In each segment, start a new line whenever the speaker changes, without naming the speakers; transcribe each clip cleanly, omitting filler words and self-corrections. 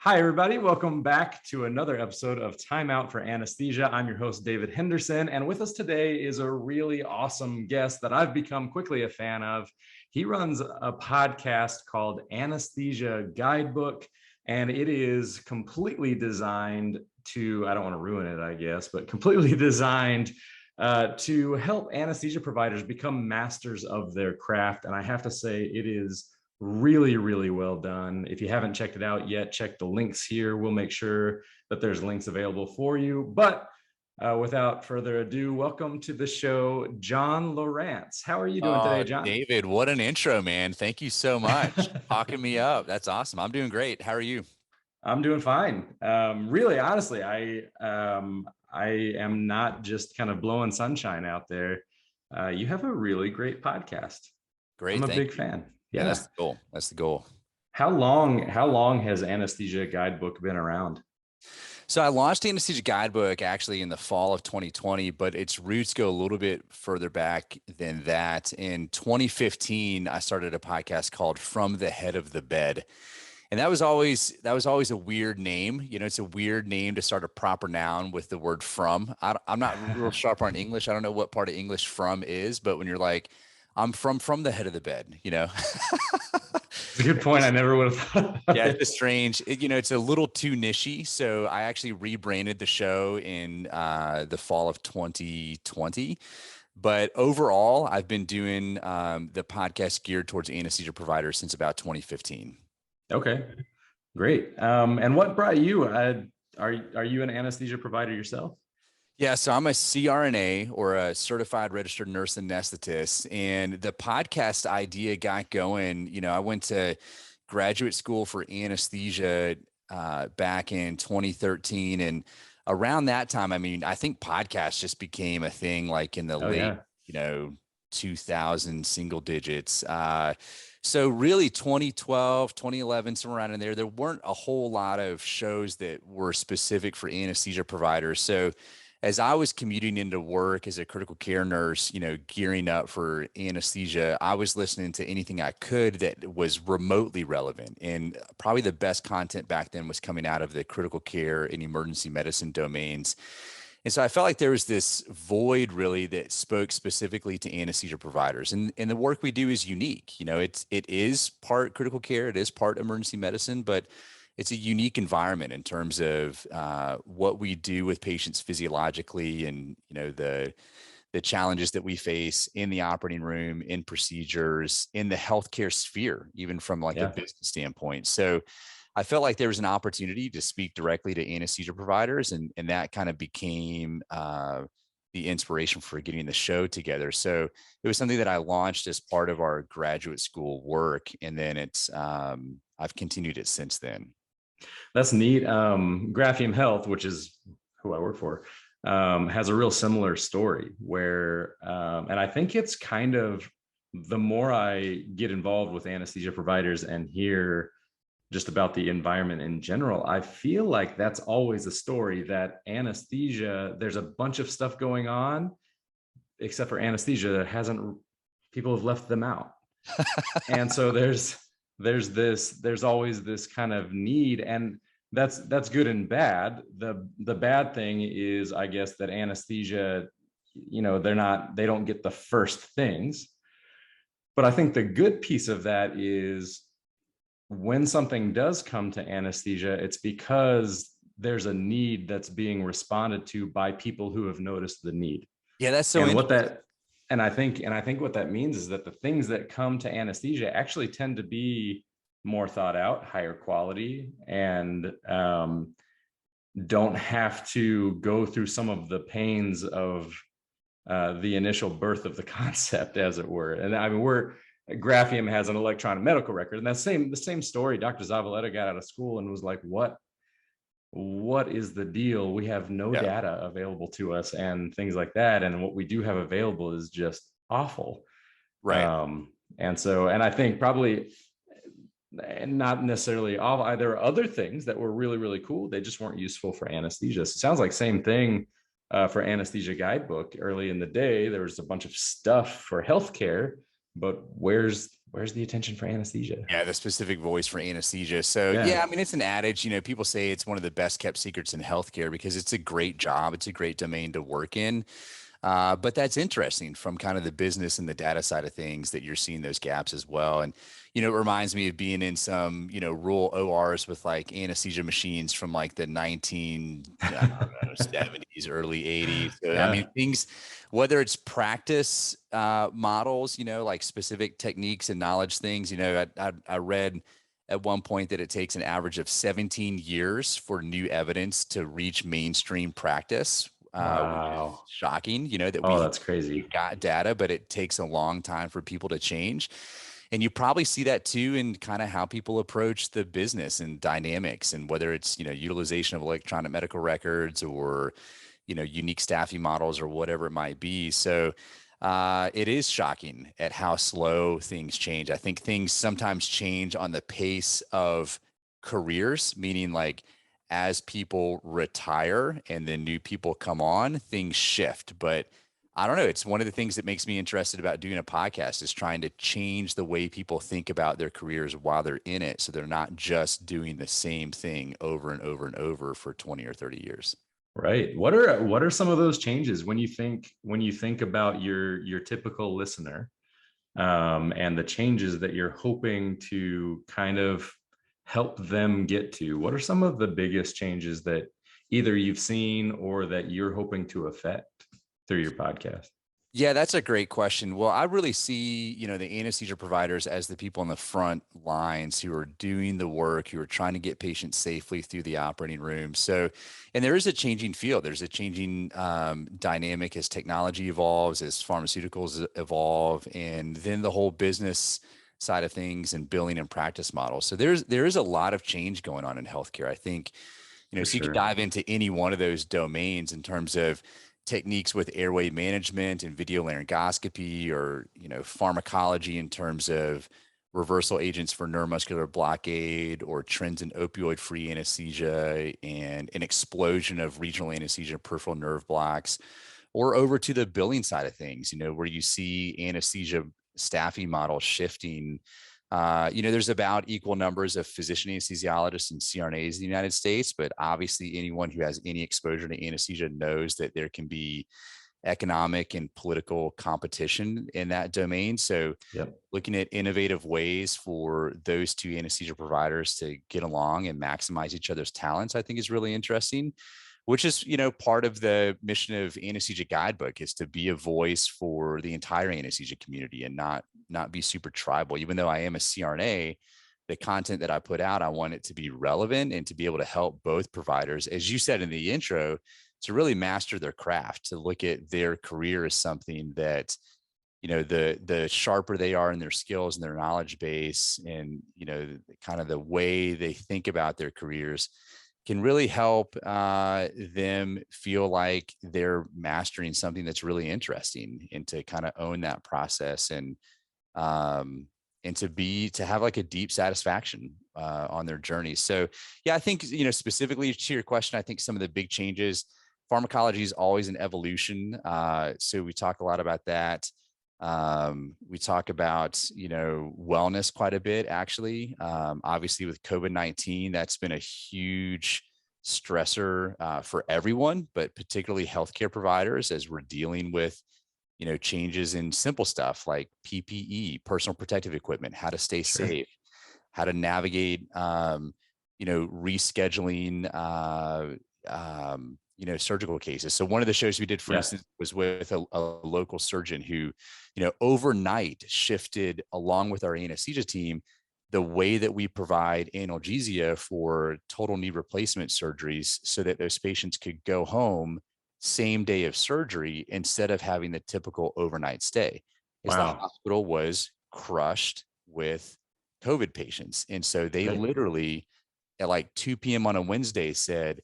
Hi, everybody. Welcome back to another episode of Time Out for Anesthesia. I'm your host, David Henderson, and with us today is a really awesome guest that I've become quickly a fan of. He runs a podcast called Anesthesia Guidebook, and it is completely designed to, I don't want to ruin it, I guess, but completely designed to help anesthesia providers become masters of their craft. And I have to say, it is really, really well done. If you haven't checked it out yet, check the links here. We'll make sure that there's links available for you. But without further ado, welcome to the show, Jon Lowrance. How are you doing today, Jon?
David, what an intro, man. Thank you so much. Talking me up. That's awesome. I'm doing great. How are you?
I'm doing fine. Really, honestly, I am not just kind of blowing sunshine out there. You have a really great podcast.
Great.
I'm a
Thank
big
you.
fan.
Yeah, that's the goal. That's the goal.
How long has Anesthesia Guidebook been around?
So I launched the Anesthesia Guidebook actually in the fall of 2020, but its roots go a little bit further back than that. In 2015, I started a podcast called From the Head of the Bed. And that was always a weird name. You know, it's a weird name to start a proper noun with the word from. I'm not real sharp on English. I don't know what part of English from is, but when you're like, I'm from the head of the bed, you know.
It's a good point. I never would have thought.
Yeah, it's strange. It's a little too nichey. So I actually rebranded the show in the fall of 2020. But overall, I've been doing the podcast geared towards anesthesia providers since about 2015.
Okay, great. And what brought you? Are you an anesthesia provider yourself?
Yeah, so I'm a CRNA, or a certified registered nurse anesthetist, and the podcast idea got going. You know, I went to graduate school for anesthesia back in 2013, and around that time, I mean, I think podcasts just became a thing, like in the late,
Yeah.
2000 single digits. So really 2012, 2011, somewhere around in there weren't a whole lot of shows that were specific for anesthesia providers. So as I was commuting into work as a critical care nurse, gearing up for anesthesia, I was listening to anything I could that was remotely relevant. And probably the best content back then was coming out of the critical care and emergency medicine domains. And so I felt like there was this void really that spoke specifically to anesthesia providers. And the work we do is unique. It is part critical care, it is part emergency medicine, but it's a unique environment in terms of what we do with patients physiologically, and the challenges that we face in the operating room, in procedures, in the healthcare sphere, even from like a business standpoint. So I felt like there was an opportunity to speak directly to anesthesia providers, and that kind of became the inspiration for getting the show together. So it was something that I launched as part of our graduate school work, and then I've continued it since then.
That's neat. Graphium Health, which is who I work for, has a real similar story where, and I think it's kind of, the more I get involved with anesthesia providers and hear just about the environment in general, I feel like that's always a story, that anesthesia, there's a bunch of stuff going on, except for anesthesia that hasn't, people have left them out. And so there's always this kind of need, and that's good and bad. The bad thing is, I guess, that anesthesia, they don't get the first things. But I think the good piece of that is, when something does come to anesthesia, it's because there's a need that's being responded to by people who have noticed the need.
Yeah, that's so interesting.
And I think what that means is that the things that come to anesthesia actually tend to be more thought out, higher quality, and don't have to go through some of the pains of the initial birth of the concept, as it were. And I mean, Graphium has an electronic medical record, and the same story. Dr. Zavaleta got out of school and was like, what is the deal? We have no data available to us and things like that. And what we do have available is just awful.
Right.
And I think probably not necessarily awful. There are other things that were really, really cool. They just weren't useful for anesthesia. So it sounds like same thing for Anesthesia Guidebook. Early in the day, there was a bunch of stuff for healthcare but where's the attention for anesthesia?
Yeah, the specific voice for anesthesia. So yeah,
Yeah.
I mean, it's an adage, people say it's one of the best kept secrets in healthcare because it's a great job. It's a great domain to work in. But that's interesting from kind of the business and the data side of things that you're seeing those gaps as well. And, it reminds me of being in some, rural ORs with like anesthesia machines from like the 70s, early 80s. So, I mean,
Yeah.
things, whether it's practice models, like specific techniques and knowledge things, I read at one point that it takes an average of 17 years for new evidence to reach mainstream practice, which is
Wow.
shocking, that
Oh,
we've
that's crazy.
got data, but it takes a long time for people to change. And you probably see that too in kind of how people approach the business and dynamics, and whether it's, utilization of electronic medical records or, unique staffing models or whatever it might be. So it is shocking at how slow things change. I think things sometimes change on the pace of careers, meaning like as people retire and then new people come on, things shift. But I don't know. It's one of the things that makes me interested about doing a podcast is trying to change the way people think about their careers while they're in it. So they're not just doing the same thing over and over and over for 20 or 30 years.
Right. What are some of those changes when you think about your typical listener, and the changes that you're hoping to kind of help them get to? What are some of the biggest changes that either you've seen or that you're hoping to affect through your podcast?
Yeah, that's a great question. Well, I really see, the anesthesia providers as the people on the front lines who are doing the work, who are trying to get patients safely through the operating room. So, and there is a changing field. There's a changing dynamic as technology evolves, as pharmaceuticals evolve, and then the whole business side of things and billing and practice models. So there is a lot of change going on in healthcare. I think,
For
so you could
sure.
dive into any one of those domains in terms of techniques with airway management and video laryngoscopy, or pharmacology in terms of reversal agents for neuromuscular blockade, or trends in opioid free anesthesia and an explosion of regional anesthesia peripheral nerve blocks, or over to the billing side of things, where you see anesthesia staffing models shifting. There's about equal numbers of physician anesthesiologists and CRNAs in the United States, but obviously anyone who has any exposure to anesthesia knows that there can be economic and political competition in that domain. So
Yep.
looking at innovative ways for those two anesthesia providers to get along and maximize each other's talents, I think is really interesting, which is, part of the mission of Anesthesia Guidebook, is to be a voice for the entire anesthesia community and not be super tribal. Even though I am a CRNA, the content that I put out, I want it to be relevant and to be able to help both providers, as you said in the intro, to really master their craft, to look at their career as something that, the sharper they are in their skills and their knowledge base, and, kind of the way they think about their careers, can really help them feel like they're mastering something that's really interesting, and to kind of own that process, um, and to have like a deep satisfaction on their journey. So yeah, I think, specifically to your question, I think some of the big changes, pharmacology is always an evolution. So we talk a lot about that. We talk about, wellness quite a bit, actually. Obviously with COVID-19, that's been a huge stressor for everyone, but particularly healthcare providers, as we're dealing with, changes in simple stuff like PPE, personal protective equipment, how to stay
Sure.
safe, how to navigate, rescheduling, surgical cases. So one of the shows we did, for
Yeah.
instance, was with a local surgeon who, overnight shifted, along with our anesthesia team, the way that we provide analgesia for total knee replacement surgeries, so that those patients could go home same day of surgery instead of having the typical overnight stay, as the
Wow.
hospital was crushed with COVID patients. And so they
Right.
literally at like 2 p.m. on a Wednesday said,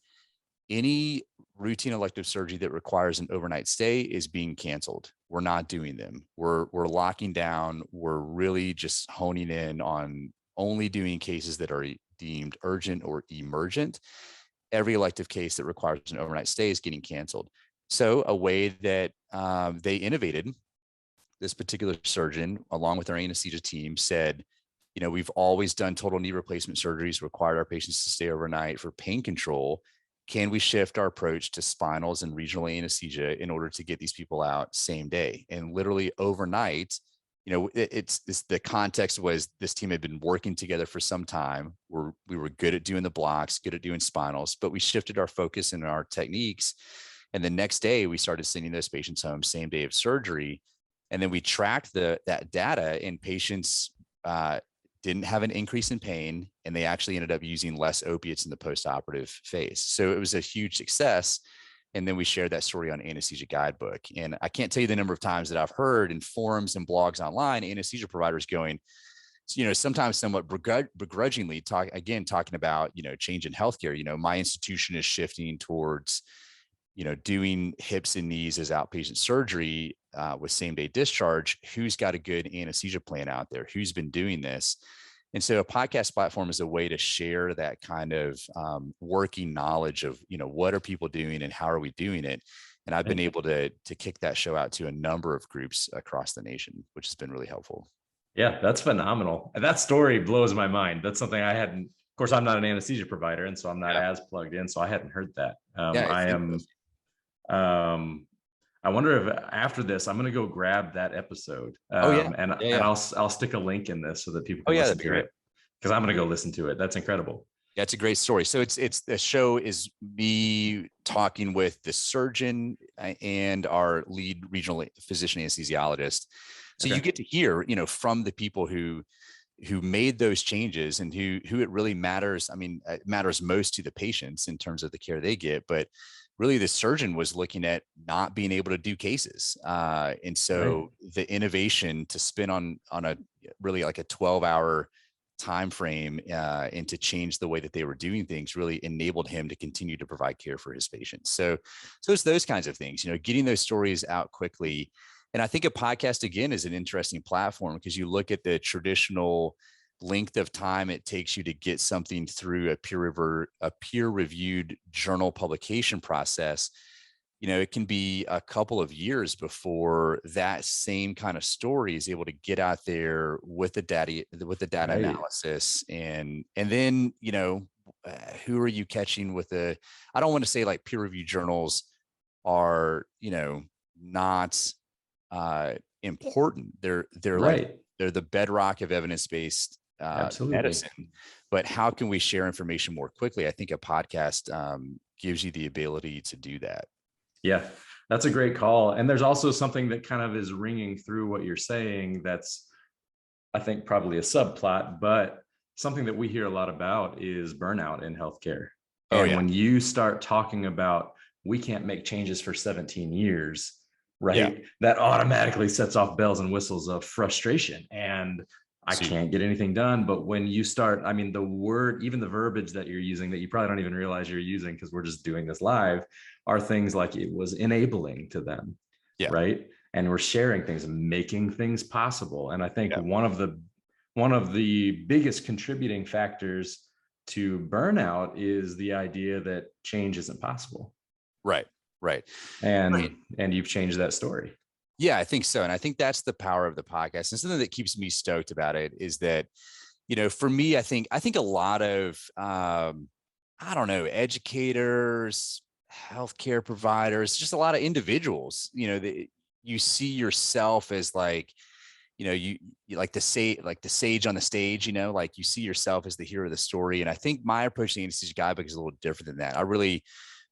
any routine elective surgery that requires an overnight stay is being canceled. We're not doing them. We're locking down. We're really just honing in on only doing cases that are deemed urgent or emergent. Every elective case that requires an overnight stay is getting canceled. So a way that they innovated this particular surgeon, along with our anesthesia team, said, we've always done total knee replacement surgeries, required our patients to stay overnight for pain control. Can we shift our approach to spinals and regional anesthesia in order to get these people out same day? And literally overnight, it's the context was this team had been working together for some time. We were good at doing the blocks, good at doing spinals, but we shifted our focus and our techniques. And the next day we started sending those patients home same day of surgery. And then we tracked that data, and patients didn't have an increase in pain, and they actually ended up using less opiates in the postoperative phase. So it was a huge success. And then we shared that story on Anesthesia Guidebook. And I can't tell you the number of times that I've heard in forums and blogs online, anesthesia providers going, sometimes somewhat begrudgingly talking about, change in healthcare. My institution is shifting towards, doing hips and knees as outpatient surgery with same day discharge. Who's got a good anesthesia plan out there? Who's been doing this? And so a podcast platform is a way to share that kind of working knowledge of, what are people doing and how are we doing it? And I've been able to kick that show out to a number of groups across the nation, which has been really helpful.
Yeah, that's phenomenal. That story blows my mind. That's something I hadn't, of course, I'm not an anesthesia provider, and so I'm not as plugged in. So I hadn't heard that. I wonder if after this, I'm going to go grab that episode. And I'll stick a link in this so that people can listen to it, because I'm going to go listen to it. That's incredible.
Yeah, it's a great story. So it's the show is me talking with the surgeon and our lead regional physician anesthesiologist. So you get to hear, from the people who made those changes and who it really matters. I mean, it matters most to the patients in terms of the care they get, but really the surgeon was looking at not being able to do cases. And so the innovation to spin on a really like a 12-hour time frame and to change the way that they were doing things really enabled him to continue to provide care for his patients. So it's those kinds of things, getting those stories out quickly. And I think a podcast, again, is an interesting platform because you look at the traditional length of time it takes you to get something through a peer-reviewed journal publication process. It can be a couple of years before that same kind of story is able to get out there with the data analysis. And then, who are you catching with I don't want to say like peer-reviewed journals are, not important. They're like, they're the bedrock of evidence-based medicine, but how can we share information more quickly? I think a podcast gives you the ability to do that.
Yeah, that's a great call. And there's also something that kind of is ringing through what you're saying. That's, I think, probably a subplot, but something that we hear a lot about is burnout in healthcare. When you start talking about, we can't make changes for 17 years, that automatically sets off bells and whistles of frustration. And I can't get anything done. But when you start, I mean, the word, even the verbiage that you're using that you probably don't even realize you're using because we're just doing this live, are things like it was enabling to them. Right. And we're sharing things and making things possible. And I think one of the biggest contributing factors to burnout is the idea that change isn't possible.
Right.
And you've changed that story.
Yeah, I think so. And I think that's the power of the podcast. And something that keeps me stoked about it is that, for me, I think a lot of, educators, healthcare providers, just a lot of individuals, you see yourself as like, you like the sage on the stage, like you see yourself as the hero of the story. And I think my approach to the Anesthesia Guidebook is a little different than that. I really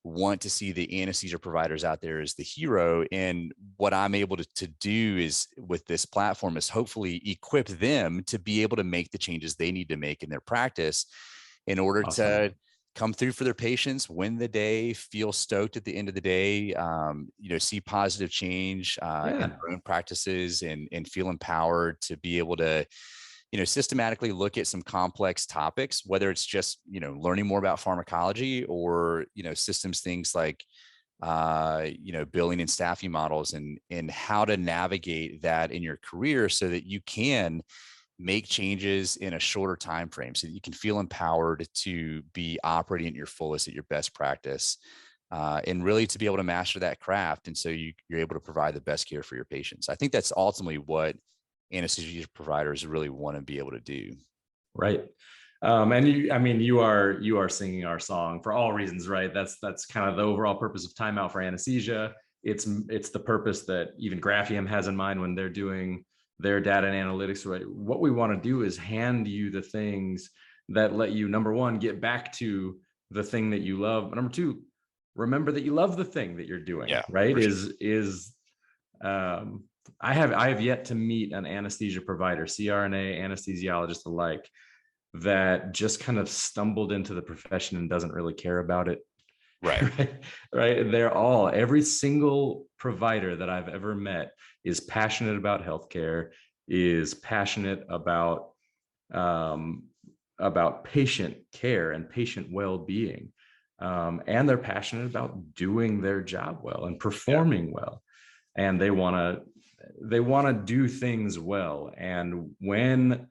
want to see the anesthesia providers out there as the hero. And what I'm able to do is with this platform is hopefully equip them to be able to make the changes they need to make in their practice in order to come through for their patients, win the day, feel stoked at the end of the day, see positive change in their own practices and feel empowered to be able to systematically look at some complex topics, whether it's just, learning more about pharmacology or, systems, things like, billing and staffing models and how to navigate that in your career so that you can make changes in a shorter time frame so that you can feel empowered to be operating at your fullest, at your best practice. and really to be able to master that craft. And so you're able to provide the best care for your patients. I think that's ultimately what anesthesia providers really want to be able to do.
Right. And you are singing our song for all reasons, right? That's kind of the overall purpose of Time Out for Anesthesia. It's the purpose that even Graphium has in mind when they're doing their data and analytics, right? What we want to do is hand you the things that let you, number one, get back to the thing that you love. But number two, remember that you love the thing that you're doing,
Yeah,
right?
sure.
Um, I have yet to meet an anesthesia provider, CRNA, anesthesiologist alike, that just kind of stumbled into the profession and doesn't really care about it.
Right.
Right. Every single provider that I've ever met is passionate about healthcare, is passionate um, about patient care and patient well-being. And they're passionate about doing their job well and performing well. And they want to do things well. And when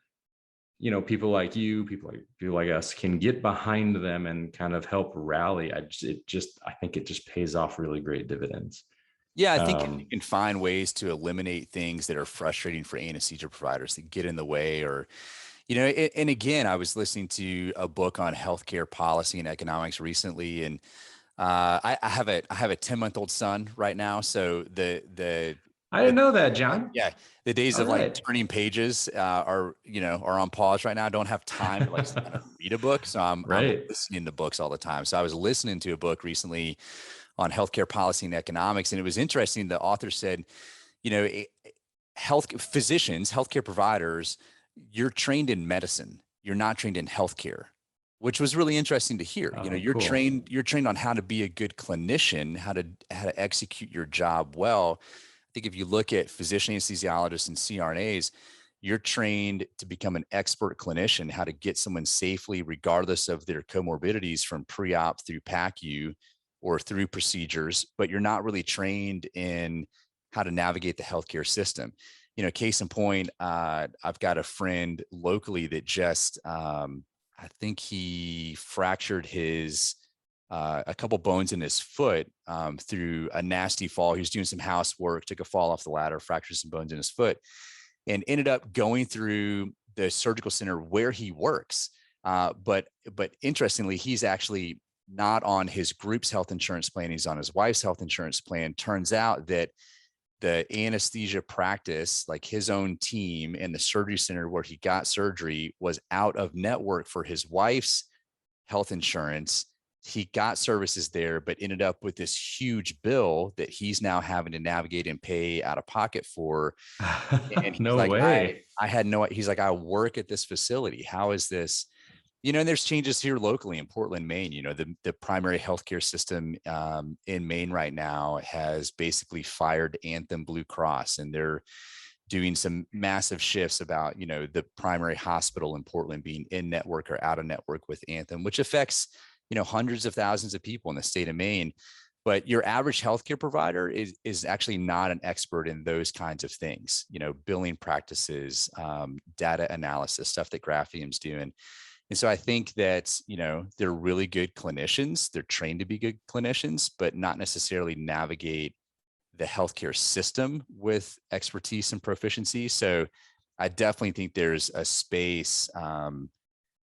people like you, people like us can get behind them and kind of help rally, I think it just pays off really great dividends.
Yeah, I think if you can find ways to eliminate things that are frustrating for anesthesia providers that get in the way, or, and again, I was listening to a book on healthcare policy and economics recently, and I have a 10-month-old son right now, so
I didn't know that, John.
yeah, the days
All
of like
right.
turning pages are on pause right now. I don't have time to like sit down and read a book, so I'm
Right.
listening to books all the time. So I was listening to a book recently on healthcare policy and economics, and it was interesting. The author said, healthcare providers, you're trained in medicine, you're not trained in healthcare, which was really interesting to hear. You're
Cool.
trained on how to be a good clinician, how to execute your job well. I think if you look at physician anesthesiologists and CRNAs, you're trained to become an expert clinician, how to get someone safely, regardless of their comorbidities, from pre-op through PACU or through procedures, but you're not really trained in how to navigate the healthcare system. Case in point, I've got a friend locally that just, I think he fractured a couple bones in his foot through a nasty fall. He was doing some housework, took a fall off the ladder, fractured some bones in his foot, and ended up going through the surgical center where he works. But interestingly, he's actually not on his group's health insurance plan. He's on his wife's health insurance plan. Turns out that the anesthesia practice, like his own team and the surgery center where he got surgery, was out of network for his wife's health insurance. He got services there, but ended up with this huge bill that he's now having to navigate and pay out of pocket for. And he's
No
like,
way.
I had no, he's like, I work at this facility. How is this? And there's changes here locally in Portland, Maine. The primary healthcare system in Maine right now has basically fired Anthem Blue Cross, and they're doing some massive shifts about, the primary hospital in Portland being in network or out of network with Anthem, which affects, hundreds of thousands of people in the state of Maine. But your average healthcare provider is actually not an expert in those kinds of things, billing practices, data analysis, stuff that Graphium's doing. And so I think that, they're really good clinicians. They're trained to be good clinicians, but not necessarily navigate the healthcare system with expertise and proficiency. So I definitely think there's a space,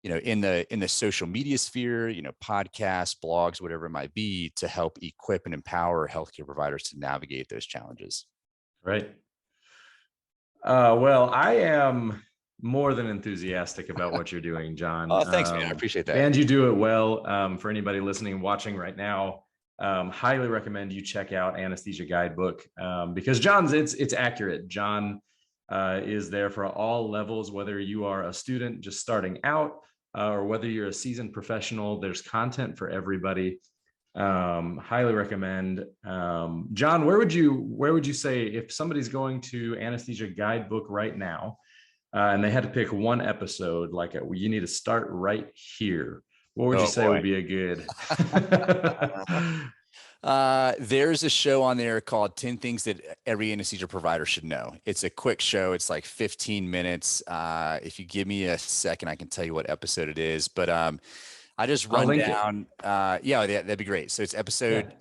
in the social media sphere, podcasts, blogs, whatever it might be, to help equip and empower healthcare providers to navigate those challenges.
Right. Well, I am more than enthusiastic about what you're doing, John.
Oh, thanks, man. I appreciate that.
And you do it well. For anybody listening and watching right now, highly recommend you check out Anesthesia Guidebook, because John's it's accurate. Jon is there for all levels, whether you are a student just starting out or whether you're a seasoned professional. There's content for everybody. Highly recommend. Jon, where would you say, if somebody's going to Anesthesia Guidebook right now and they had to pick one episode, like you need to start right here, what would you say would be a good?
There's a show on there called 10 Things That Every Anesthesia Provider Should Know. It's a quick show. It's like 15 minutes. If you give me a second, I can tell you what episode it is. But I just
I'll
run
link it.
down. Yeah, that'd be great. So it's
Yeah.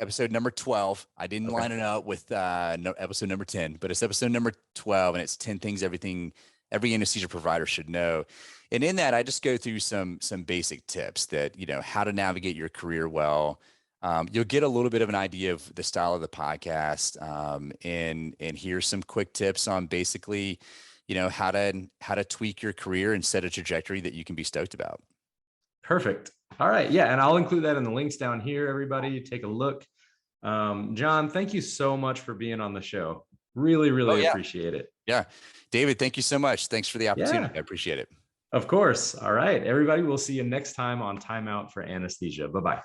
episode number 12. I didn't
Okay.
line it up with episode number 10, but it's episode number 12, and it's 10 things every anesthesia provider should know. And in that, I just go through some basic tips that, how to navigate your career well. You'll get a little bit of an idea of the style of the podcast, and here's some quick tips on basically, how to tweak your career and set a trajectory that you can be stoked about.
Perfect. All right. Yeah. And I'll include that in the links down here, everybody. Take a look. Jon, thank you so much for being on the show. Really,
Oh
really
yeah.
appreciate it.
Yeah. David, thank you so much. Thanks for the opportunity.
Yeah,
I appreciate it.
of course. All right. Everybody, we'll see you next time on Time Out for Anesthesia. Bye-bye.